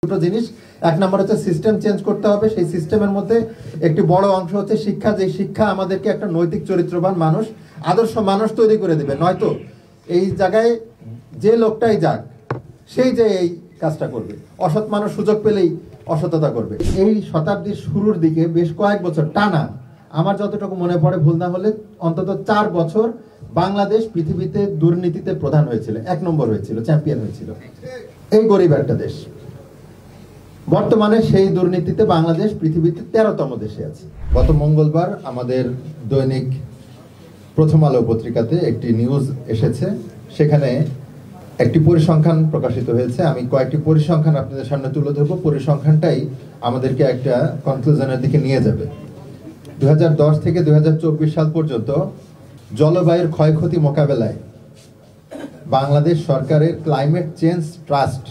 দুটো জিনিস। এক নম্বর হচ্ছে সিস্টেম চেঞ্জ করতে হবে। সেই সিস্টেমের মধ্যে একটি বড় অংশ হচ্ছে শিক্ষা। যে শিক্ষা আমাদেরকে একটা নৈতিক চরিত্রবান মানুষ, আদর্শ মানুষ তৈরি করে দেবে। নয়তো এই জায়গায় যে লোকটাই যাক, সেই যে এই কাজটা করবে। অসৎ মানুষ সুযোগ পেলেই অসততা করবে। এই শতাব্দীর শুরুর দিকে বেশ কয়েক বছর টানা, আমার যতটুকু মনে পড়ে ভুল না হলে অন্তত 4 বছর বাংলাদেশ পৃথিবীতে দুর্নীতিতে প্রধান হয়েছিল, 1 নম্বর হয়েছিল, চ্যাম্পিয়ন হয়েছিল। এই গরিব একটা দেশ। বর্তমানে সেই দুর্নীতিতে বাংলাদেশ পৃথিবীতে 13তম দেশে আছে। গত মঙ্গলবার আমাদের দৈনিক প্রথম আলো পত্রিকাতে একটি নিউজ এসেছে, সেখানে একটি পরিসংখ্যান প্রকাশিত হয়েছে। আমি কয়েকটি পরিসংখ্যান আপনাদের সামনে তুলে ধরবো। পরিসংখ্যানটাই আমাদেরকে একটা কনক্লুশনের দিকে নিয়ে যাবে। 2010 থেকে 2024 সাল পর্যন্ত জলবায়ুর ক্ষয়ক্ষতি মোকাবেলায় বাংলাদেশ সরকারের ক্লাইমেট চেঞ্জ ট্রাস্ট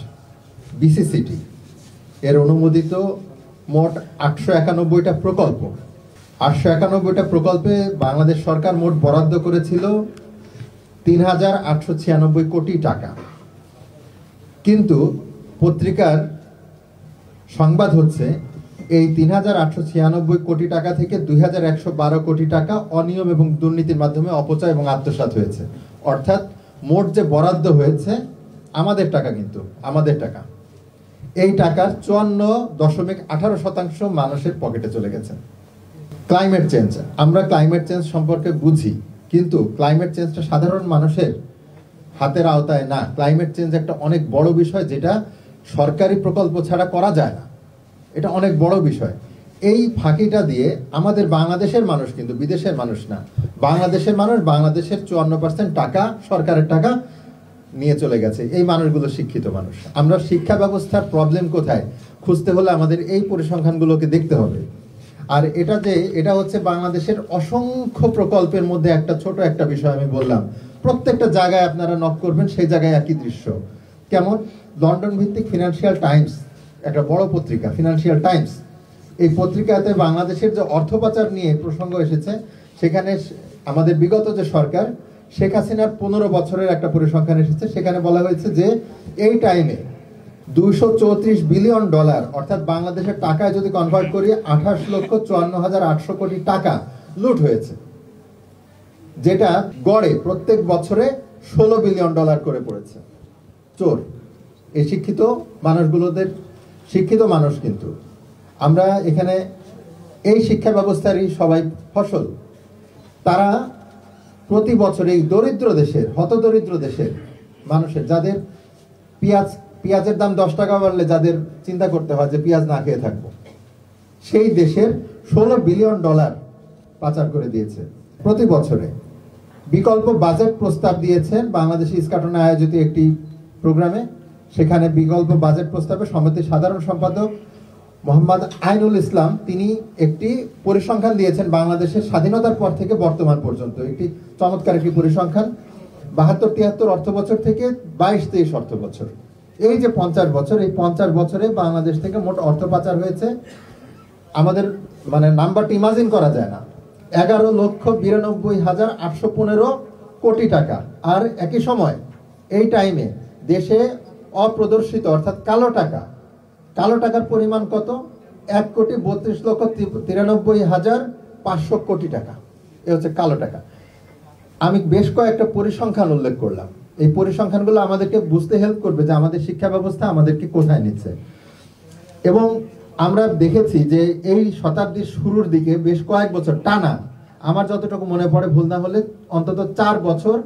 বিসিসিটি এর অনুমোদিত মোট 891টা প্রকল্প। 891টা প্রকল্পে বাংলাদেশ সরকার মোট বরাদ্দ করেছিল 3,896 কোটি টাকা। কিন্তু পত্রিকার সংবাদ হচ্ছে এই 3,896 কোটি টাকা থেকে 2,112 কোটি টাকা অনিয়ম এবং দুর্নীতির মাধ্যমে অপচয় এবং আত্মসাৎ হয়েছে। অর্থাৎ মোট যে বরাদ্দ হয়েছে আমাদের টাকা, কিন্তু আমাদের টাকা, এই টাকার 54.18% মানুষের পকেটে চলে গেছে। ক্লাইমেট চেঞ্জ, আমরা ক্লাইমেট চেঞ্জ সম্পর্কে বুঝি, কিন্তু ক্লাইমেট চেঞ্জটা সাধারণ মানুষের হাতের আওতায় না। ক্লাইমেট চেঞ্জ একটা অনেক বড় বিষয়, যেটা সরকারি প্রকল্প ছাড়া করা যায় না। এটা অনেক বড় বিষয়। এই ফাঁকিটা দিয়ে আমাদের বাংলাদেশের মানুষ, কিন্তু বিদেশের মানুষ না, বাংলাদেশের মানুষ, বাংলাদেশের 54% টাকা, সরকারের টাকা নিয়ে চলে গেছে। এই মানুষগুলো শিক্ষিত মানুষ। আমরা শিক্ষা ব্যবস্থার প্রবলেম কোথায় খুঁজতে হলে আমাদের এই পরিসংখ্যানগুলোকে দেখতে হবে। আর এটা হচ্ছে বাংলাদেশের অসংখ্য প্রকল্পের মধ্যে একটা ছোট একটা বিষয় আমি বললাম। প্রত্যেকটা জায়গায় আপনারা নক করবেন, সেই জায়গায় একই দৃশ্য। কেমন? লন্ডন ভিত্তিক ফিনান্সিয়াল টাইমস, একটা বড় পত্রিকা ফিনান্সিয়াল টাইমস, এই পত্রিকাতে বাংলাদেশের যে অর্থ পাচার নিয়ে প্রসঙ্গ এসেছে, সেখানে আমাদের বিগত যে সরকার শেখ হাসিনার 15 বছরের একটা পরিসংখ্যান এসেছে। সেখানে বলা হয়েছে যে এই টাইমে $234 বিলিয়ন, অর্থাৎ বাংলাদেশের টাকায় যদি কনভার্ট করি 28,54,800 কোটি টাকা লুট হয়েছে, যেটা গড়ে প্রত্যেক বছরে $16 বিলিয়ন করে পড়েছে চোর। এই শিক্ষিত মানুষগুলোদের, শিক্ষিত মানুষ, কিন্তু আমরা এখানে এই শিক্ষা ব্যবস্থারই সবাই ফসল। তারা প্রতি বছর এই দরিদ্র দেশের, হতদরিদ্র দেশের মানুষের, যাদের পেঁয়াজের দাম 10 টাকা বাড়লে যাদের চিন্তা করতে হয় যে পেঁয়াজ না খেয়ে থাকবো, সেই দেশের $16 বিলিয়ন পাচার করে দিয়েছে প্রতি বছরে। বিকল্প বাজেট প্রস্তাব দিয়েছেন বাংলাদেশ ইস্কাটনে আয়োজিত একটি প্রোগ্রামে। সেখানে বিকল্প বাজেট প্রস্তাবে সমিতির সাধারণ সম্পাদক মোহাম্মদ আইনুল ইসলাম তিনি একটি পরিসংখ্যান দিয়েছেন বাংলাদেশের স্বাধীনতার পর থেকে বর্তমান পর্যন্ত। একটি চমৎকার একটি পরিসংখ্যান। 72-73 অর্থ বছর থেকে 22-23 অর্থ বছর, এই যে 50 বছর, এই 50 বছরে বাংলাদেশ থেকে মোট অর্থ পাচার হয়েছে, আমাদের মানে নাম্বারটা ইমাজিন করা যায় না, 11,92,815 কোটি টাকা। আর একই সময় এই টাইমে দেশে অপ্রদর্শিত অর্থাৎ কালো টাকার পরিমাণ কত? 1,32,93,500 কোটি টাকা। এ হচ্ছে কালো টাকা। আমি বেশ কয়েকটা পরিসংখ্যান উল্লেখ করলাম। এই পরিসংখ্যানগুলো আমাদেরকে বুঝতে হেল্প করবে যে আমাদের শিক্ষা ব্যবস্থা আমাদেরকে কোথায় নিচ্ছে। এবং আমরা দেখেছি যে এই শতাব্দীর শুরুর দিকে বেশ কয়েক বছর টানা, আমার যতটুকু মনে পড়ে ভুল না হলে অন্তত 4 বছর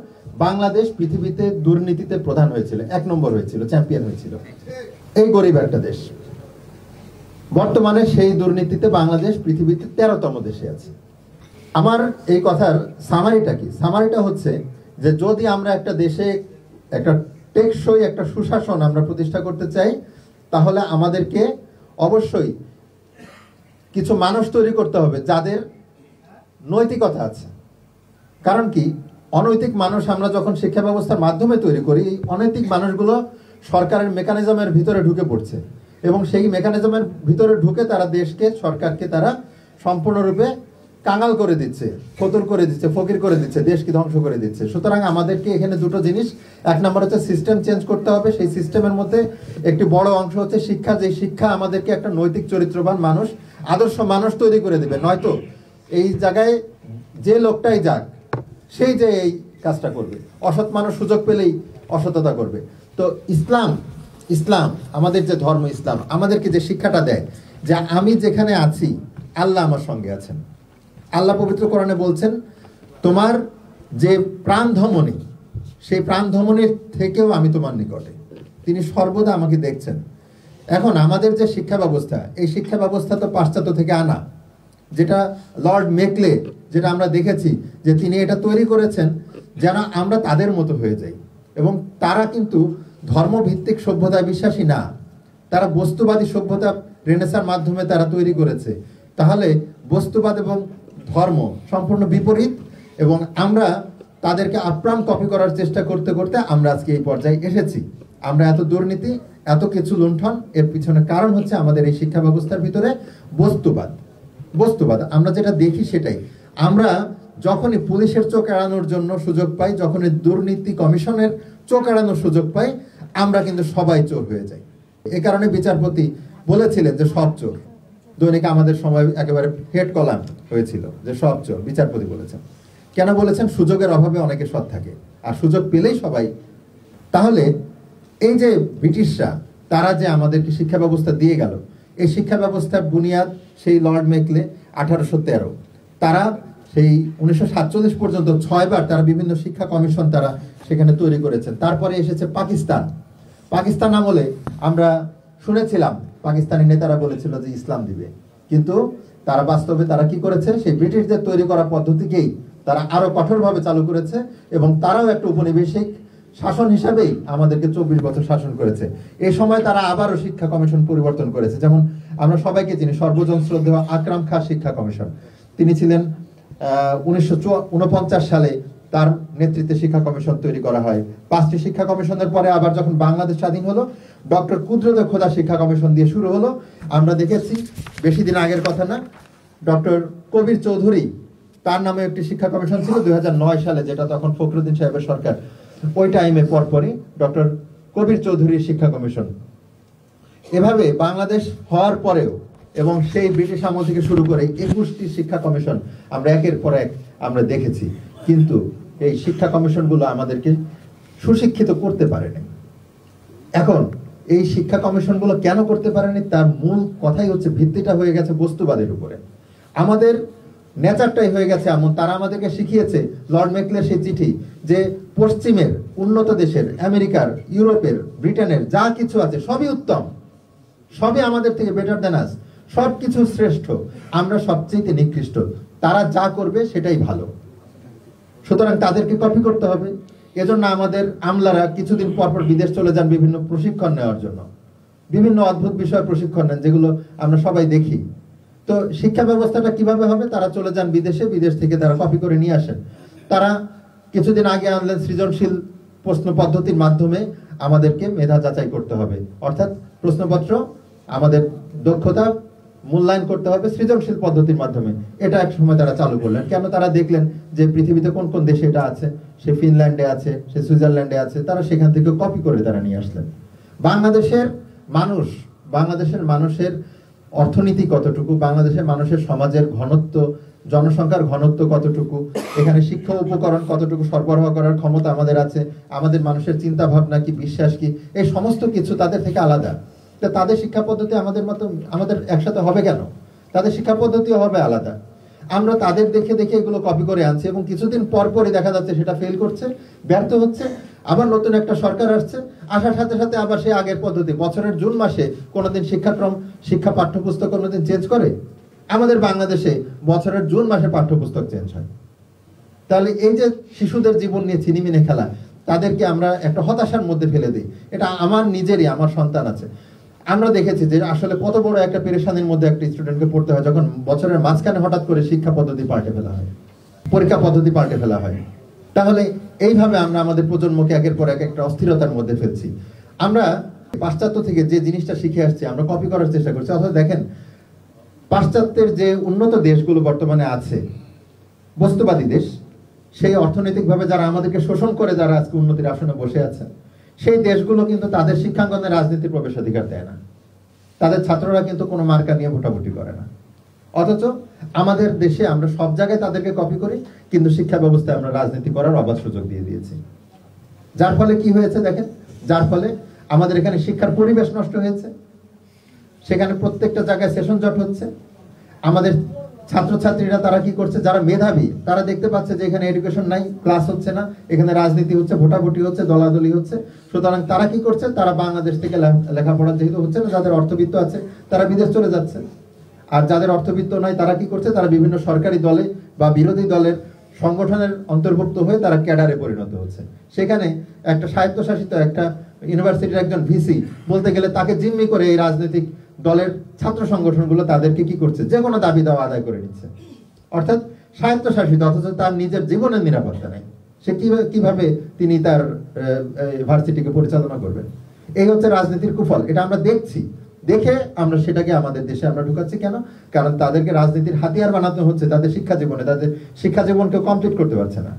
বাংলাদেশ পৃথিবীতে দুর্নীতিতে প্রধান হয়েছিল, 1 নম্বর হয়েছিল, চ্যাম্পিয়ন হয়েছিল। এই গরিব একটা দেশ। বর্তমানে সেই দুর্নীতিতে বাংলাদেশ পৃথিবীতে 13তম দেশে আছে। আমার এই কথার সামারিটা কি? সামারিটা হচ্ছে যে যদি আমরা একটা দেশে একটা টেকসই একটা সুশাসন আমরা প্রতিষ্ঠা করতে চাই, তাহলে আমাদেরকে অবশ্যই কিছু মানুষ তৈরি করতে হবে যাদের নৈতিকতা আছে। কারণ কি, অনৈতিক মানুষ আমরা যখন শিক্ষা ব্যবস্থার মাধ্যমে তৈরি করি, এই অনৈতিক মানুষগুলো সরকারের মেকানিজমের ভিতরে ঢুকে পড়ছে, এবং সেই মেকানিজমের ভিতরে ঢুকে তারা দেশকে, সরকারকে তারা সম্পূর্ণরূপে কাঙাল করে দিচ্ছে, ফতুর করে দিচ্ছে, ফকির করে দিচ্ছে, দেশকে ধ্বংস করে দিচ্ছে। সুতরাং আমাদেরকে এখানে দুটো জিনিস, এক নম্বর হচ্ছে সিস্টেম চেঞ্জ করতে হবে। সেই সিস্টেমের মধ্যে একটি বড় অংশ হচ্ছে শিক্ষা। যে শিক্ষা আমাদেরকে একটা নৈতিক চরিত্রবান মানুষ, আদর্শ মানুষ তৈরি করে দেবে। নয়তো এই জায়গায় যে লোকটাই যাক, সেই যে এই কাজটা করবে। অসৎ মানুষ সুযোগ পেলেই অসততা করবে। তো ইসলাম আমাদের যে ধর্ম, ইসলাম আমাদেরকে যে শিক্ষাটা দেয় যে আমি যেখানে আছি আল্লাহ আমার সঙ্গে আছেন। আল্লাহ পবিত্র কোরআনে বলছেন, তোমার যে প্রাণ ধমনী, সেই প্রাণ ধমনীর থেকেও আমি তোমার নিকটে। তিনি সর্বদা আমাকে দেখছেন। এখন আমাদের যে শিক্ষা ব্যবস্থা, এই শিক্ষা ব্যবস্থা তো পাশ্চাত্য থেকে আনা, যেটা লর্ড মেকলে, যেটা আমরা দেখেছি যে তিনি এটা তৈরি করেছেন যেন আমরা তাদের মতো হয়ে যাই। এবং তারা কিন্তু ধর্মভিত্তিক সভ্যতায় বিশ্বাসী না, তারা বস্তুবাদী সভ্যতা রেনেসার মাধ্যমে তারা তৈরি করেছে। তাহলে বস্তুবাদ এবং ধর্ম সম্পূর্ণ বিপরীত, এবং আমরা তাদেরকে আপ্রাণ কপি করার চেষ্টা করতে করতে আমরা আজকে এই পর্যায়ে এসেছি। আমরা এত দুর্নীতি, এত কিছু লুণ্ঠন, এর পিছনে কারণ হচ্ছে আমাদের এই শিক্ষা ব্যবস্থার ভিতরে বস্তুবাদ। আমরা যেটা দেখি সেটাই। আমরা যখনই পুলিশের চোখ এড়ানোর জন্য সুযোগ পাই, যখনই দুর্নীতি কমিশনের চোখ এড়ানোর সুযোগ পাই, আমরা কিন্তু সবাই চোর হয়ে যাই। এ কারণে বিচারপতি বলেছিলেন যে সব চোর। দৈনিক আমাদের সময় একেবারে হেড কলাম হয়েছিল যে সব চোর, বিচারপতি বলেছেন। কেন বলেছেন? সুযোগের অভাবে অনেকে সৎ থাকে, আর সুযোগ পেলেই সবাই। তাহলে এই যে ব্রিটিশরা, তারা যে আমাদেরকে শিক্ষা ব্যবস্থা দিয়ে গেল, এই শিক্ষা ব্যবস্থার বুনিয়াদ সেই লর্ড মেকলে 1813। তারা সেই 1947 পর্যন্ত 6 বার তারা বিভিন্ন শিক্ষা কমিশন তারা সেখানে তৈরি করেছেন। তারপরে এসেছে পাকিস্তান আমলে আমরা শুনেছিলাম পাকিস্তানি নেতারা বলেছিল যে ইসলাম দিবে, কিন্তু তারা বাস্তবে তারা কি করেছে? সেই ব্রিটিশদের তৈরি করা পদ্ধতিকেই তারা আরো কঠোরভাবে চালু করেছে, এবং তারাও একটা উপনিবেশিক শাসন হিসাবেই আমাদেরকে 24 বছর শাসন করেছে। এই সময় তারা আবারও শিক্ষা কমিশন পরিবর্তন করেছে। যেমন আমরা সবাইকে চিনি সর্বজন শ্রদ্ধেয় আকরাম খাঁ শিক্ষা কমিশন। তিনি ছিলেন 1949 সালে, তার নেতৃত্বে শিক্ষা কমিশন তৈরি করা হয়। 5টি শিক্ষা কমিশনের পরে আবার যখন বাংলাদেশ স্বাধীন হলো, ডক্টর কুদরত খোদা শিক্ষা কমিশন দিয়ে শুরু হলো। আমরা দেখেছি, বেশি দিন আগের কথা না, ডক্টর কবির চৌধুরী, তার নামে একটি শিক্ষা কমিশন ছিল 2009 সালে, যেটা তখন ফখরুদ্দিন সাহেবের সরকার। ওই টাইমে পরপরই ডক্টর কবির চৌধুরীর শিক্ষা কমিশন। এভাবে বাংলাদেশ হওয়ার পরেও, এবং সেই ব্রিটিশ আমল থেকে শুরু করে 21টি শিক্ষা কমিশন আমরা একের পর এক আমরা দেখেছি। কিন্তু এই শিক্ষা কমিশনগুলো আমাদেরকে সুশিক্ষিত করতে পারেনি। এখন এই শিক্ষা কমিশনগুলো কেন করতে পারেনি? তার মূল কথাই হচ্ছে, ভিত্তিটা হয়ে গেছে বস্তুবাদের উপরে। আমাদের নেচারটাই হয়ে গেছে এমন, তারা আমাদেরকে শিখিয়েছে, লর্ড মেকলের সেই চিঠি, যে পশ্চিমের উন্নত দেশের, আমেরিকার, ইউরোপের, ব্রিটেনের যা কিছু আছে সবই উত্তম, সবই আমাদের থেকে বেটার দেন আস, সবকিছু শ্রেষ্ঠ, আমরা সবচেয়ে নিকৃষ্ট, তারা যা করবে সেটাই ভালো, সুতরাং তাদেরকে কপি করতে হবে। এজন্য আমাদের আমলারা কিছুদিন পর পর বিদেশ চলে যান বিভিন্ন প্রশিক্ষণ নেওয়ার জন্য, বিভিন্ন অদ্ভুত বিষয় প্রশিক্ষণ নেন, যেগুলো আমরা সবাই দেখি। তো শিক্ষা ব্যবস্থাটা কিভাবে হবে? তারা চলে যান বিদেশে, বিদেশ থেকে তারা কপি করে নিয়ে আসেন। তারা কিছুদিন আগে আনলেন সৃজনশীল প্রশ্ন পদ্ধতির মাধ্যমে আমাদেরকে মেধা যাচাই করতে হবে, অর্থাৎ প্রশ্নপত্র আমাদের দক্ষতা মূল্যায়ন করতে হবে সৃজনশীল পদ্ধতির মাধ্যমে। এটা এক সময় তারা চালু করলেন। কেন? তারা দেখলেন যে পৃথিবীতে কোন কোন দেশে এটা আছে, সে ফিনল্যান্ডে আছে, সে সুইজারল্যান্ডে আছে, তারা সেখান থেকে কপি করে তারা নিয়ে আসলেন। বাংলাদেশের মানুষের অর্থনীতি কতটুকু, বাংলাদেশের মানুষের সমাজের ঘনত্ব, জনসংখ্যার ঘনত্ব কতটুকু, এখানে শিক্ষা উপকরণ কতটুকু সরবরাহ করার ক্ষমতা আমাদের আছে, আমাদের মানুষের চিন্তা ভাবনা কি, বিশ্বাস কি, এই সমস্ত কিছু তাদের থেকে আলাদা। তো তাদের শিক্ষা পদ্ধতি আমাদের একসাথে হবে কেন? তাদের শিক্ষা পদ্ধতিও হবে আলাদা। আমরা তাদের দেখে দেখে এগুলো কপি করে আনছি, এবং কিছুদিন পর পরই দেখা যাচ্ছে সেটা ফেল করছে, ব্যর্থ হচ্ছে। আবার নতুন একটা সরকার আসছে, আসার সাথে সাথে আবার সেই আগের পদ্ধতি। বছরের জুন মাসে কোনোদিন শিক্ষা পাঠ্যপুস্তক কোনোদিন চেঞ্জ করে? আমাদের বাংলাদেশে বছরের জুন মাসে পাঠ্যপুস্তক চেঞ্জ হয়। তাহলে এই যে শিশুদের জীবন নিয়ে ছিনিমিনি খেলা, তাদেরকে আমরা একটা হতাশার মধ্যে ফেলে দিই। এটা আমার নিজেরই, আমার সন্তান আছে, আমরা দেখেছি যে আসলে কত বড় একটা পেরেশানির মধ্যে একটা স্টুডেন্টকে পড়তে হয় যখন বছরের মাঝখানে হঠাৎ করে শিক্ষা পদ্ধতি পাল্টে ফেলা হয়, পরীক্ষা পদ্ধতি পাল্টে ফেলা হয়। তাহলে এইভাবে আমরা আমাদের প্রজন্মকে একের পর এক একটা অস্থিরতার মধ্যে ফেলছি। আমরা পাশ্চাত্য থেকে যে জিনিসটা শিখে আসছি আমরা কপি করার চেষ্টা করছি। অথবা দেখেন, পাশ্চাত্যের যে উন্নত দেশগুলো বর্তমানে আছে, বস্তুবাদী দেশ, সেই অর্থনৈতিকভাবে যারা আমাদেরকে শোষণ করে যারা আজকে উন্নতির আসনে বসে আছে, সেই দেশগুলো কিন্তু তাদের শিক্ষাঙ্গনে রাজনীতির প্রবেশাধিকার দেয় না। তাদের ছাত্ররা কিন্তু কোনো মার্কা নিয়ে ভোটাভুটি করে না। অথচ আমাদের দেশে আমরা সব জায়গায় তাদেরকে কপি করি, কিন্তু শিক্ষা ব্যবস্থায় আমরা রাজনীতি করার অবাধ সুযোগ দিয়ে দিয়েছি। যার ফলে কি হয়েছে দেখেন, যার ফলে আমাদের এখানে শিক্ষার পরিবেশ নষ্ট হয়েছে। সেখানে প্রত্যেকটা জায়গায় সেশন জট হচ্ছে। আমাদের ছাত্রছাত্রীরা তারা কি করছে, যারা মেধাবী তারা দেখতে পাচ্ছে যে এখানে এডুকেশন নাই, ক্লাস হচ্ছে না, এখানে রাজনীতি হচ্ছে, ভোটাভুটি হচ্ছে, দলাদলি হচ্ছে। সুতরাং তারা কি করছে, তারা বাংলাদেশ থেকে লেখাপড়া যেহেতু হচ্ছে না, যাদের অর্থবিত্ত আছে তারা বিদেশ চলে যাচ্ছে। আর যাদের অর্থবিত্ত নয় তারা কি করছে, তারা বিভিন্ন সরকারি দলে বা বিরোধী দলের সংগঠনের অন্তর্ভুক্ত হয়ে তারা ক্যাডারে পরিণত হচ্ছে। সেখানে একটা স্বায়ত্তশাসিত একটা ইউনিভার্সিটির একজন ভিসি বলতে গেলে তাকে জিম্মি করে এই রাজনৈতিক দলের ছাত্র সংগঠনগুলো তাদেরকে কি করছে, যে কোনো দাবি দাওয়া আদায় করে নিচ্ছে। অর্থাৎ স্বায়ত্তশাসিত, অথচ তার নিজের জীবনের নিরাপত্তা নেই। সে কিভাবে তিনি তার ভার্সিটিকে পরিচালনা করবেন? এই হচ্ছে রাজনীতির কুফল। এটা আমরা দেখছি, দেখে আমরা সেটাকে আমাদের দেশে আমরা ঢুকাচ্ছি। কেন? কারণ তাদেরকে রাজনীতির হাতিয়ার বানাতে হচ্ছে তাদের শিক্ষা জীবনে, তাদের শিক্ষা জীবনকে কমপ্লিট করতে পারছে না।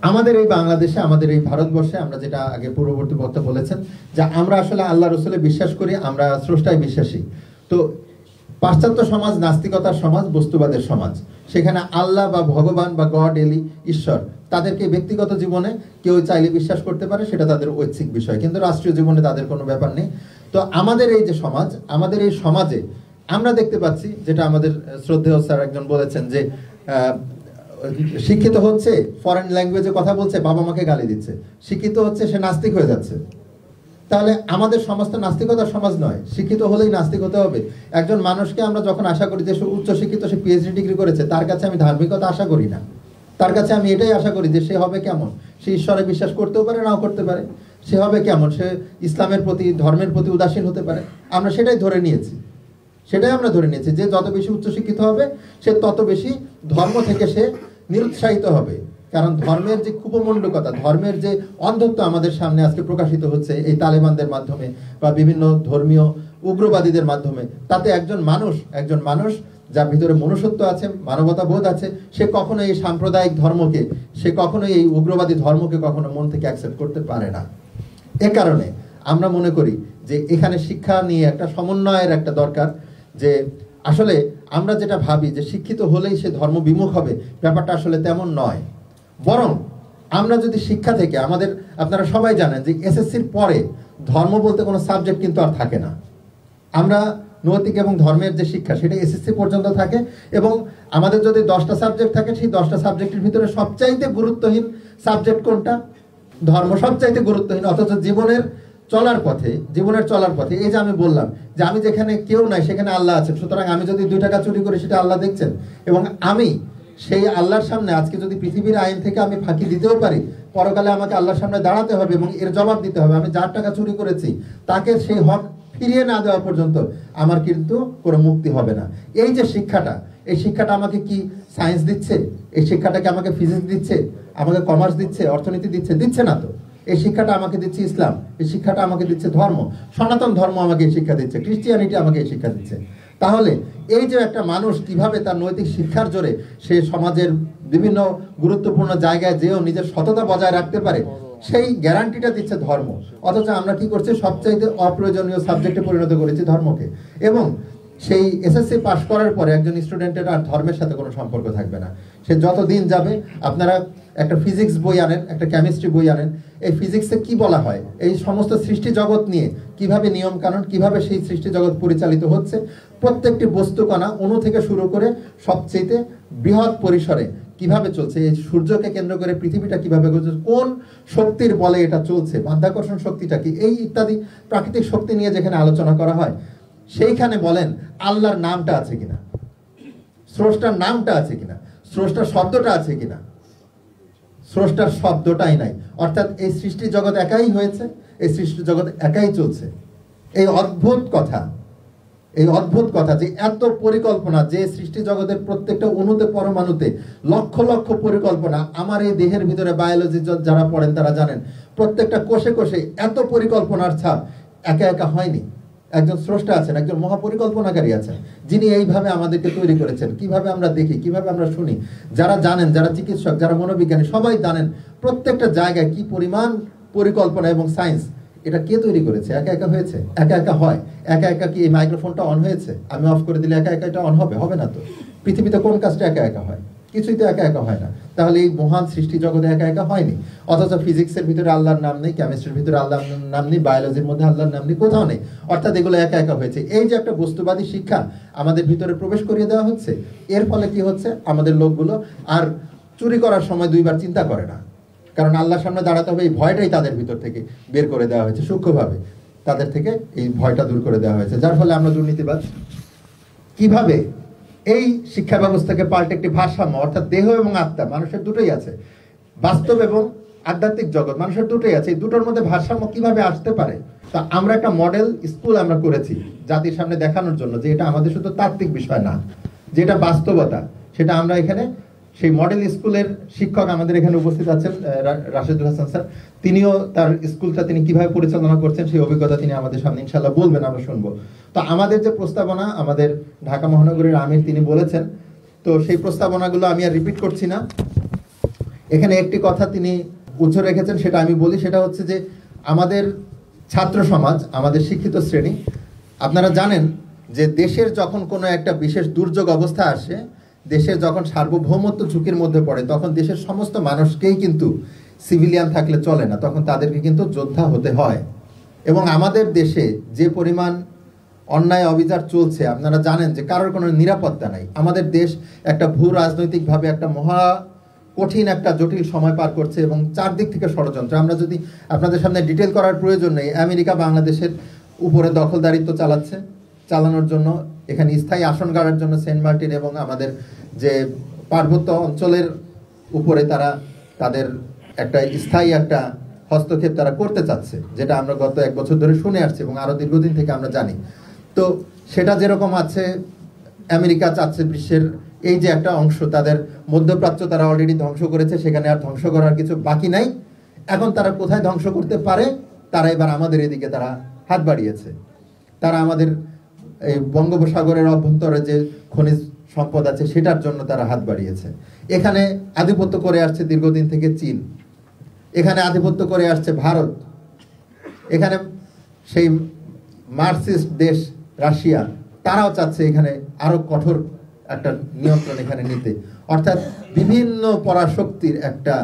আমাদের এই বাংলাদেশে, আমাদের এই ভারতবর্ষে, আমরা যেটা আগে পূর্ববর্তী বক্তা বলেছেন যে আমরা আসলে আল্লাহ রসুলে বিশ্বাস করি, আমরা স্রষ্টায় বিশ্বাসী। তো পাশ্চাত্য সমাজ নাস্তিকতার সমাজ, বস্তুবাদের সমাজ। সেখানে আল্লাহ বা ভগবান বা গড, এলি, ঈশ্বর, তাদেরকে ব্যক্তিগত জীবনে কেউ চাইলে বিশ্বাস করতে পারে, সেটা তাদের ঐচ্ছিক বিষয়, কিন্তু রাষ্ট্রীয় জীবনে তাদের কোনো ব্যাপার নেই। তো আমাদের এই যে সমাজ, আমাদের এই সমাজে আমরা দেখতে পাচ্ছি, যেটা আমাদের শ্রদ্ধেয় স্যার একজন বলেছেন যে শিক্ষিত হচ্ছে, ফরেন ল্যাঙ্গুয়েজে কথা বলছে, বাবা মাকে গালি দিচ্ছে। শিক্ষিত হচ্ছে, সে নাস্তিক হয়ে যাচ্ছে। তাহলে আমাদের সমাজ তো নাস্তিকতার সমাজ নয়। শিক্ষিত হলেই নাস্তিক হতে হবে? একজন মানুষকে আমরা যখন আশা করি যে সে উচ্চ শিক্ষিত, সে পিএইচডি ডিগ্রি করেছে, তার কাছে আমি ধার্মিকতা আশা করি না। তার কাছে আমি এটাই আশা করি যে সে হবে কেমন, সে ঈশ্বরে বিশ্বাস করতেও পারে, নাও করতে পারে। সে হবে কেমন, সে ইসলামের প্রতি, ধর্মের প্রতি উদাসীন হতে পারে। আমরা সেটাই ধরে নিয়েছি, যে যত বেশি উচ্চশিক্ষিত হবে সে তত বেশি ধর্ম থেকে সে নিরুৎসাহিত হবে। কারণ ধর্মের যে কুপমণ্ডকতা, ধর্মের যে অন্ধত্ব আমাদের সামনে আজকে প্রকাশিত হচ্ছে এই তালেবানদের মাধ্যমে বা বিভিন্ন ধর্মীয় উগ্রবাদীদের মাধ্যমে, তাতে একজন মানুষ যার ভিতরে মনুষ্যত্ব আছে, মানবতা বোধ আছে, সে কখনো এই সাম্প্রদায়িক ধর্মকে, সে কখনো এই উগ্রবাদী ধর্মকে কখনো মন থেকে অ্যাকসেপ্ট করতে পারে না। এ কারণে আমরা মনে করি যে এখানে শিক্ষা নিয়ে একটা সমন্বয়ের একটা দরকার। যে আসলে আমরা যেটা ভাবি যে শিক্ষিত হলেই সে ধর্ম বিমুখ হবে, ব্যাপারটা আসলে তেমন নয়। বরং আমরা যদি শিক্ষা থেকে আমাদের, আপনারা সবাই জানেন যে এসএসসির পরে ধর্ম বলতে কোনো সাবজেক্ট কিন্তু আর থাকে না। আমরা নৈতিক এবং ধর্মের যে শিক্ষা, সেটা এসএসসি পর্যন্ত থাকে। এবং আমাদের যদি 10টা সাবজেক্ট থাকে, সেই 10টা সাবজেক্টের ভিতরে সবচাইতে গুরুত্বহীন সাবজেক্ট কোনটা? ধর্ম সবচাইতে গুরুত্বহীন। অথচ জীবনের চলার পথে এই যে আমি বললাম যে আমি যেখানে কেউ নাই সেখানে আল্লাহ আছেন, সুতরাং আমি যদি 2 টাকা চুরি করি সেটা আল্লাহ দেখছেন। এবং আমি সেই আল্লাহর সামনে আজকে যদি পৃথিবীর আইন থেকে আমি ফাঁকি দিতেও পারি, পরকালে আমাকে আল্লাহর সামনে দাঁড়াতে হবে এবং এর জবাব দিতে হবে। আমি যার টাকা চুরি করেছি তাকে সেই হক ফিরিয়ে না দেওয়া পর্যন্ত আমার কিন্তু কোনো মুক্তি হবে না। এই যে শিক্ষাটা, এই শিক্ষাটা আমাকে কি সায়েন্স দিচ্ছে? এই শিক্ষাটাকে আমাকে ফিজিক্স দিচ্ছে, আমাকে কমার্স দিচ্ছে, অর্থনীতি দিচ্ছে না তো। এই শিক্ষাটা আমাকে দিচ্ছে ইসলাম, এই শিক্ষাটা আমাকে দিচ্ছে ধর্ম, সনাতন ধর্ম আমাকে এই শিক্ষা দিচ্ছে, ক্রিশ্চিয়ানিটি আমাকে এই শিক্ষা দিচ্ছে। তাহলে এই যে একটা মানুষ কিভাবে তার নৈতিক শিক্ষার জোরে সে সমাজের বিভিন্ন গুরুত্বপূর্ণ জায়গায় যেও নিজের সততা বজায় রাখতে পারে, সেই গ্যারান্টিটা দিচ্ছে ধর্ম। অথচ আমরা কি করছি, সবচাইতে অপ্রয়োজনীয় সাবজেক্টে পরিণত করেছি ধর্মকে। এবং সেই এসএসসি পাস করার পরে একজন স্টুডেন্টের আর ধর্মের সাথে কোনো সম্পর্ক থাকবে না। সে যত দিন যাবে, আপনারা একটা ফিজিক্স বই আনেন, একটা কেমিস্ট্রি বই আনেন, এই ফিজিক্সে কি বলা হয়, এই সমস্ত সৃষ্টি জগৎ নিয়ে কিভাবে নিয়ম কানুন, কিভাবে সেই সৃষ্টি জগৎ পরিচালিত হচ্ছে, প্রত্যেকটি বস্তুকণা অণু থেকে শুরু করে সবচেয়ে বৃহৎ পরিসরে কিভাবে চলছে, এই সূর্যকে কেন্দ্র করে পৃথিবীটা কিভাবে চলছে, কোন শক্তির বলে এটা চলছে, মাধ্যাকর্ষণ শক্তিটা কি, এই ইত্যাদি প্রাকৃতিক শক্তি নিয়ে যেখানে আলোচনা করা হয়, সেইখানে বলেন আল্লাহর নামটা আছে কিনা, স্রষ্টার নামটা আছে কিনা, স্রষ্টার শব্দটা আছে কিনা? স্রষ্টার শব্দটাই নাই। অর্থাৎ এই সৃষ্টি জগৎ একাই হয়েছে, এই সৃষ্টি জগৎ একাই চলছে। এই অদ্ভুত কথা যে এত পরিকল্পনা, যে সৃষ্টি জগতের প্রত্যেকটা অণুতে পরমাণুতে লক্ষ লক্ষ পরিকল্পনা। আমার এই দেহের ভিতরে বায়োলজি যারা পড়েন তারা জানেন, প্রত্যেকটা কোষে কোষে এত পরিকল্পনার ছাপ একা একা হয়নি। একজন স্রষ্টা আছেন, একজন মহাপরিকল্পনাকারী আছেন, যিনি এইভাবে আমাদেরকে তৈরি করেছেন। কিভাবে আমরা দেখি, কিভাবে আমরা শুনি, যারা জানেন, যারা চিকিৎসক, যারা মনোবিজ্ঞানী, সবাই জানেন প্রত্যেকটা জায়গায় কি পরিমাণ পরিকল্পনা এবং সায়েন্স। এটা কে তৈরি করেছে? একা একা হয়েছে? একা একা হয়? একা একা কি এই মাইক্রোফোনটা অন হয়েছে? আমি অফ করে দিলে একা একা এটা অন হবে? হবে না তো। পৃথিবীতে কোন কাজটা একা একা হয়? কিছুই তো একা একা হয় না। তাহলে এই মহান সৃষ্টি জগতে একা একা হয়নি। অথচ ফিজিক্সের ভিতরে আল্লাহর নাম নেই, কেমিস্ট্রির ভিতরে আল্লাহর নাম নেই, বায়োলজির মধ্যে আল্লাহর নাম নেই, কোথাও নেই। অর্থাৎ এগুলো একা একা হয়েছে। এই যে একটা বস্তুবাদী শিক্ষা আমাদের ভিতরে প্রবেশ করিয়ে দেওয়া হচ্ছে, এর ফলে কি হচ্ছে? আমাদের লোকগুলো আর চুরি করার সময় দুইবার চিন্তা করে না, কারণ আল্লাহর সামনে দাঁড়াতে হবে, এই ভয়টাই তাদের ভিতর থেকে বের করে দেওয়া হয়েছে। সূক্ষ্মভাবে তাদের থেকে এই ভয়টা দূর করে দেওয়া হয়েছে, যার ফলে আমরা দুর্নীতিবাদ। কিভাবে এই শিক্ষা ব্যবস্থাকে পাল্টে একটি ভারসাম্য, অর্থাৎ দেহ এবং আত্মা, মানুষের দুটোই আছে, বাস্তব এবং আধ্যাত্মিক জগৎ, মানুষের দুটোই আছে, এই দুটোর মধ্যে ভারসাম্য কিভাবে আসতে পারে? তা আমরা একটা মডেল স্কুল আমরা করেছি জাতির সামনে দেখানোর জন্য যে এটা আমাদের শুধু তাত্ত্বিক বিষয় না, যেটা বাস্তবতা, সেটা আমরা এখানে সেই মডেল স্কুলের শিক্ষক আমাদের এখানে উপস্থিত আছেন রাশেদুল হাসান স্যার। তিনিও তার স্কুলটা তিনি কিভাবে পরিচালনা করছেন সেই অভিজ্ঞতা তিনি আমাদের সামনে ইনশাআল্লাহ বলবেন, আমরা শুনবো। তো আমাদের যে প্রস্তাবনা, আমাদের ঢাকা মহানগরীর আমির তিনি বলেছেন, তো সেই প্রস্তাবনাগুলো আমি আর রিপিট করছি না। এখানে একটি কথা তিনি উচ্চ রেখেছেন, সেটা আমি বলি। সেটা হচ্ছে যে আমাদের ছাত্র সমাজ, আমাদের শিক্ষিত শ্রেণী, আপনারা জানেন যে দেশের যখন কোনো একটা বিশেষ দুর্যোগ অবস্থা আসে, দেশের যখন সার্বভৌমত্ব ঝুঁকির মধ্যে পড়ে, তখন দেশের সমস্ত মানুষকেই কিন্তু সিভিলিয়ান থাকলে চলে না, তখন তাদেরকে কিন্তু যোদ্ধা হতে হয়। এবং আমাদের দেশে যে পরিমাণ অন্যায় অবিচার চলছে, আপনারা জানেন যে কারোর কোনো নিরাপত্তা নাই। আমাদের দেশ একটা ভূ রাজনৈতিকভাবে একটা মহা কঠিন একটা জটিল সময় পার করছে এবং চারদিক থেকে ষড়যন্ত্র। আমরা যদি আপনাদের সামনে ডিটেল করার প্রয়োজন নেই, আমেরিকা বাংলাদেশের উপরে দখলদারিত্ব চালানোর জন্য, এখানে স্থায়ী আসন গাড়ার জন্য সেন্ট মার্টিন এবং আমাদের যে পার্বত্য অঞ্চলের উপরে তারা তাদের একটা স্থায়ী একটা হস্তক্ষেপ তারা করতে চাচ্ছে, যেটা আমরা গত 1 বছর ধরে শুনে আসছি এবং আরো দীর্ঘদিন থেকে আমরা জানি। তো সেটা যেরকম আছে, আমেরিকা চাচ্ছে বিশ্বের এই যে একটা অংশ, তাদের মধ্যপ্রাচ্য তারা অলরেডি ধ্বংস করেছে, সেখানে আর ধ্বংস করার কিছু বাকি নাই। এখন তারা কোথায় ধ্বংস করতে পারে, তারা এবার আমাদের এদিকে তারা হাত বাড়িয়েছে। তারা আমাদের এই বঙ্গোপসাগরের অভ্যন্তরে যে খনিজ সম্পদ আছে সেটার জন্য তারা হাত বাড়িয়েছে। এখানে আধিপত্য করে আসছে দীর্ঘদিন থেকে চীন, এখানে আধিপত্য করে আসছে ভারত, এখানে সেই মার্কসিস্ট দেশ রাশিয়া, তারাও চাচ্ছে এখানে আরো কঠোর একটা নিয়ন্ত্রণ এখানে নিতে। অর্থাৎ বিভিন্ন পরাশক্তির একটা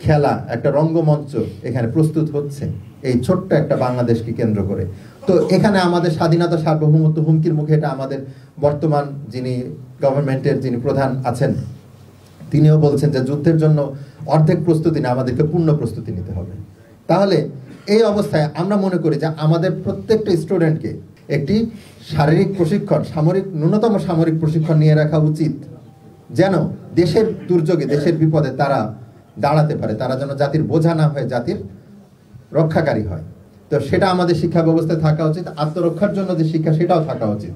খেলা, একটা রঙ্গমঞ্চ এখানে প্রস্তুত হচ্ছে এই ছোট্ট একটা বাংলাদেশকে কেন্দ্র করে। তো এখানে আমাদের স্বাধীনতা সার্বভৌমত্ব হুমকির মুখে। এটা আমাদের বর্তমান যিনি গভর্নমেন্টের যিনি প্রধান আছেন, তিনিও বলছেন যে যুদ্ধের জন্য অর্ধেক প্রস্তুতি না, আমাদেরকে পূর্ণ প্রস্তুতি নিতে হবে। তাহলে এই অবস্থায় আমরা মনে করি যে আমাদের প্রত্যেকটা স্টুডেন্টকে একটি শারীরিক প্রশিক্ষণ, ন্যূনতম সামরিক প্রশিক্ষণ নিয়ে রাখা উচিত, যেন দেশের দুর্যোগে, দেশের বিপদে তারা দাঁড়াতে পারে, তারা যেন জাতির বোঝা না হয়ে জাতির রক্ষাকারী হয়। তো সেটা আমাদের শিক্ষা ব্যবস্থায় থাকা উচিত। আত্মরক্ষার জন্য যে শিক্ষা, সেটাও থাকা উচিত।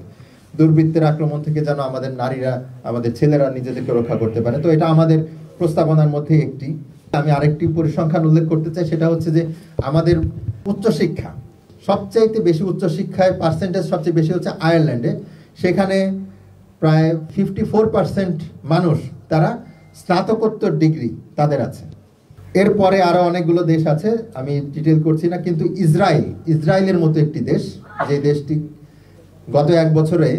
দুর্বৃত্তের আক্রমণ থেকে যেন আমাদের নারীরা, আমাদের ছেলেরা নিজেদেরকে রক্ষা করতে পারে। তো এটা আমাদের প্রস্তাবনার মধ্যে একটি। আমি আরেকটি পরিসংখ্যান উল্লেখ করতে চাই, সেটা হচ্ছে যে আমাদের উচ্চশিক্ষা, সবচাইতে বেশি উচ্চশিক্ষায় পার্সেন্টেজ সবচেয়ে বেশি হচ্ছে আয়ারল্যান্ডে। সেখানে প্রায় 54% মানুষ তারা স্নাতকোত্তর ডিগ্রি তাদের আছে। এরপরে আরো অনেকগুলো দেশ আছে, আমি ডিটেল করছি না। কিন্তু ইসরায়েলের মতো একটি দেশ, যে দেশটি গত 1 বছরে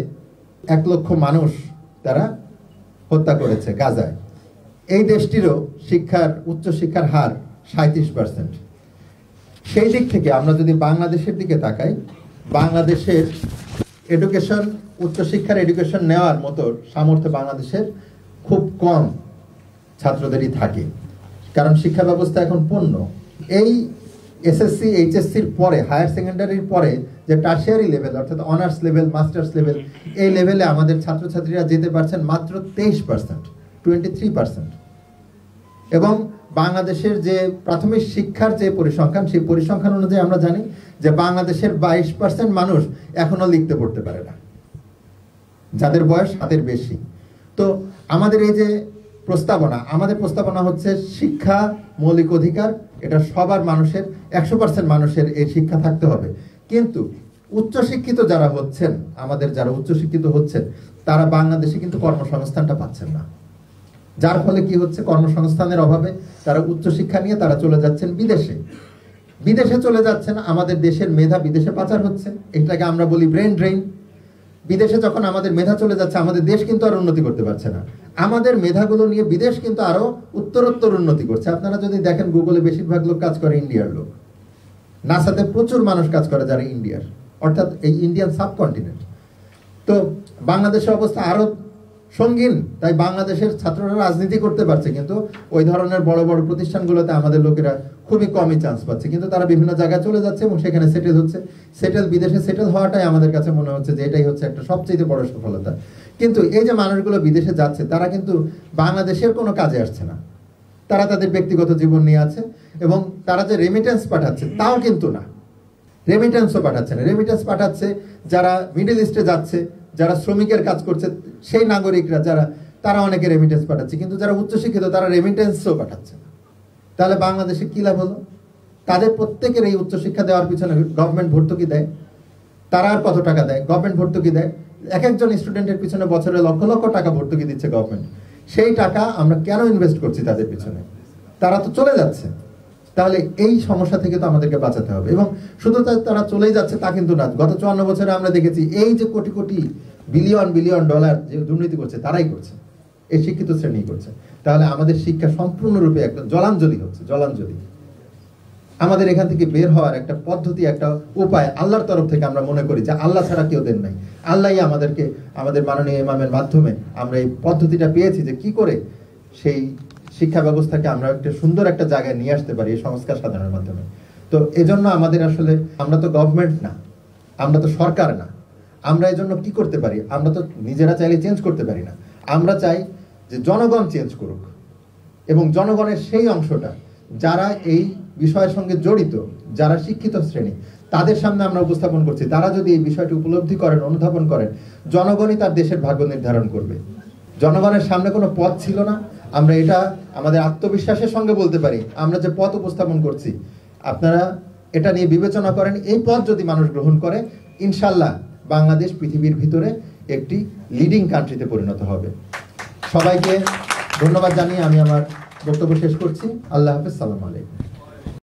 1 লক্ষ মানুষ তারা হত্যা করেছে গাজায়, এই দেশটিরও উচ্চশিক্ষার হার 37%। সেই দিক থেকে আমরা যদি বাংলাদেশের দিকে তাকাই, বাংলাদেশের উচ্চশিক্ষার এডুকেশন নেওয়ার মতো সামর্থ্য বাংলাদেশের খুব কম ছাত্রদেরই থাকে, কারণ শিক্ষা ব্যবস্থা এখন পূর্ণ। এই এসএসসি এইচএসসির পরে, হায়ার সেকেন্ডারির পরে যে টার্সিয়ারি লেভেল, অর্থাৎ অনার্স লেভেল, মাস্টার্স লেভেল, এই লেভেলে আমাদের ছাত্রছাত্রীরা যেতে পারছেন মাত্র 23%। এবং বাংলাদেশের যে প্রাথমিক শিক্ষার যে পরিসংখ্যান, সেই পরিসংখ্যান অনুযায়ী আমরা জানি যে বাংলাদেশের 22% মানুষ এখনো লিখতে পড়তে পারে না, যাদের বয়স হাতের বেশি। তো আমাদের এই যে আমাদের প্রস্তাবনা হচ্ছে শিক্ষা মৌলিক অধিকার, এটা সবার মানুষের, 100% মানুষের এই শিক্ষা থাকতে হবে। কিন্তু উচ্চশিক্ষিত যারা হচ্ছেন, আমাদের যারা উচ্চশিক্ষিত হচ্ছেন, তারা বাংলাদেশে কিন্তু কর্মসংস্থানটা পাচ্ছেন না। যার ফলে কি হচ্ছে, কর্মসংস্থানের অভাবে তারা উচ্চশিক্ষা নিয়ে তারা চলে যাচ্ছেন বিদেশে। বিদেশে চলে যাচ্ছেন, আমাদের দেশের মেধা বিদেশে পাচার হচ্ছে, এটাকে আমরা বলি ব্রেন ড্রেন। বিদেশে যখন আমাদের মেধা চলে যাচ্ছে, আমাদের দেশ কিন্তু আর উন্নতি করতে পারছে না। আমাদের মেধাগুলো নিয়ে বিদেশ কিন্তু আরো উত্তরোত্তর উন্নতি করছে। আপনারা যদি দেখেন, গুগলে বেশিরভাগ লোক কাজ করে ইন্ডিয়ার লোক, নাসাতে প্রচুর মানুষ কাজ করে যারা ইন্ডিয়ার, অর্থাৎ এই ইন্ডিয়ান সাবকন্টিনেন্ট। তো বাংলাদেশের অবস্থা আরো সঙ্গীন, তাই বাংলাদেশের ছাত্ররা রাজনীতি করতে পারছে, কিন্তু ওই ধরনের বড় বড় প্রতিষ্ঠানগুলোতে আমাদের লোকেরা খুবই কমই চান্স পাচ্ছে। কিন্তু তারা বিভিন্ন জায়গায় চলে যাচ্ছে এবং সেখানে সেটেল হচ্ছে। বিদেশে সেটেল হওয়াটাই আমাদের কাছে মনে হচ্ছে যে এটাই হচ্ছে একটা সবচেয়ে বড় সফলতা। কিন্তু এই যে মানুষগুলো বিদেশে যাচ্ছে, তারা কিন্তু বাংলাদেশের কোনো কাজে আসছে না। তারা তাদের ব্যক্তিগত জীবন নিয়ে আছে, এবং তারা যে রেমিটেন্স পাঠাচ্ছে তাও কিন্তু না, রেমিটেন্সও পাঠাচ্ছে না। রেমিটেন্স পাঠাচ্ছে যারা মিডল ইস্টে যাচ্ছে, যারা শ্রমিকের কাজ করছে, সেই নাগরিকরা যারা, তারা অনেকে রেমিটেন্স পাঠাচ্ছে, কিন্তু যারা উচ্চশিক্ষিত তারা রেমিটেন্সও পাঠাচ্ছে না। তাহলে বাংলাদেশে কি লাভ হলো? তাদের প্রত্যেকের এই উচ্চশিক্ষা দেওয়ার পিছনে গভর্নমেন্ট ভর্তুকি দেয়। তারা আর কত টাকা দেয়? গভর্নমেন্ট ভর্তুকি দেয়, এক একজন স্টুডেন্টের পিছনে বছরে লক্ষ লক্ষ টাকা ভর্তুকি দিচ্ছে গভর্নমেন্ট। সেই টাকা আমরা কেন ইনভেস্ট করছি তাদের পিছনে? তারা তো চলে যাচ্ছে। তাহলে এই সমস্যা থেকে তো আমাদেরকে বাঁচাতে হবে। এবং শুধু তারা চলেই যাচ্ছে তা কিন্তু না। গত 54 বছরে আমরা দেখেছি এই যে crore crore billion billion dollar যে দুর্নীতি করছে, তারাই করছে, এই শিক্ষিত শ্রেণী করছে। তাহলে আমাদের শিক্ষা সম্পূর্ণরূপে একদম জলাঞ্জলি হচ্ছে, জলাঞ্জলি। আমাদের এখান থেকে বের হওয়ার একটা পদ্ধতি, একটা উপায় আল্লাহর তরফ থেকে আমরা মনে করি যে আল্লাহ ছাড়া কেউ দেন নাই। আল্লাহই আমাদেরকে, আমাদের মাননীয় ইমামের মাধ্যমে আমরা এই পদ্ধতিটা পেয়েছি যে কি করে সেই শিক্ষা ব্যবস্থাকে আমরা একটা সুন্দর একটা জায়গায় নিয়ে আসতে পারি এই সংস্কার সাধনের মাধ্যমে। তো এজন্য আমাদের আসলে, আমরা তো গভর্নমেন্ট না, আমরা তো সরকার না, আমরা এজন্য কি করতে পারি? আমরা তো নিজেরা চাইলে চেঞ্জ করতে পারি না। আমরা চাই যে জনগণ চেঞ্জ করুক, এবং জনগণের সেই অংশটা যারা এই বিষয়ের সঙ্গে জড়িত, যারা শিক্ষিত শ্রেণী, তাদের সামনে আমরা উপস্থাপন করছি। তারা যদি এই বিষয়টি উপলব্ধি করেন, অনুধাবন করেন, জনগণই তার দেশের ভাগ্য নির্ধারণ করবে। জনগণের সামনে কোনো পথ ছিল না, আমরা এটা আমাদের আত্মবিশ্বাসের সঙ্গে বলতে পারি। আমরা যে পথ উপস্থাপন করছি, আপনারা এটা নিয়ে বিবেচনা করেন। এই পথ যদি মানুষ গ্রহণ করে, ইনশাল্লাহ বাংলাদেশ পৃথিবীর ভিতরে একটি লিডিং কান্ট্রিতে পরিণত হবে। সবাইকে ধন্যবাদ জানিয়ে আমি আমার বক্তব্য শেষ করছি। আল্লাহ হাফেজ, সালাম আলাইকুম।